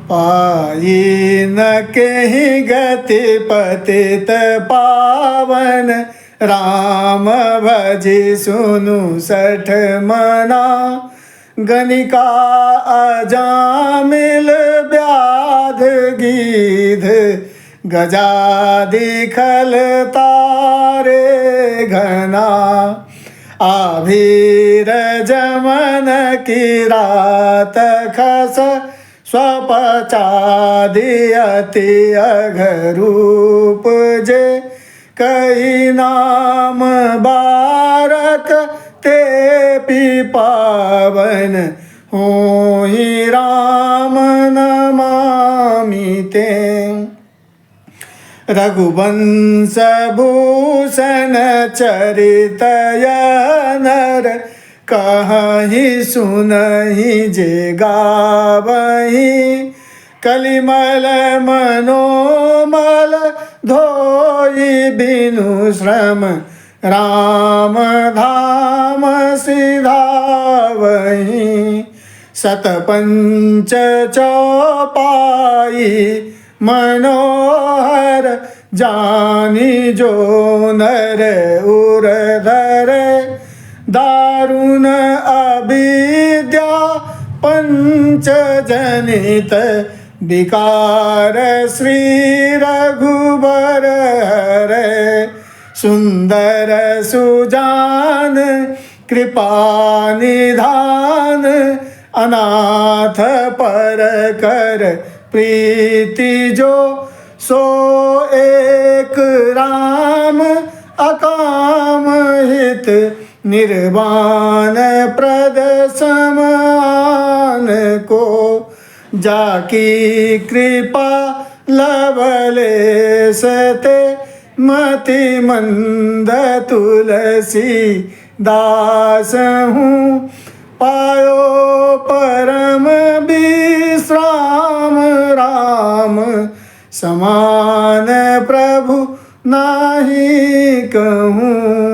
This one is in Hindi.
पाई न कहीं गति पतित पावन, राम भजी सुनु सठ मना। गणिका अजामिल व्याध गीध, गजादि खल तारे घना। आभीर जमन की रात खस, स्वपचादि अति अघरूप जे। कई नाम बारक ते पी पावन, होहि राम नमामि ते। रघुवंश भूषण चरित नर, कहीं सुनहि जे गावहीं। कलिमल मनोमल धोई बिनु श्रम, राम धाम सिधावहीं। शतपंच चौपाई मनोहर, जानी जो नर उर धर। दारुण अविद्या पंच जनित, विकार श्री रघुबर हरे। सुंदर सुजान कृपा निधान, अनाथ पर कर प्रीति जो। सो एक राम अकाम हित, निर्वाण प्रद समान को। जाकी कृपा लवलेश ते, मति मंद तुलसी दास हूँ। पायो परम विश्राम, राम समान प्रभु नाही कहूँ।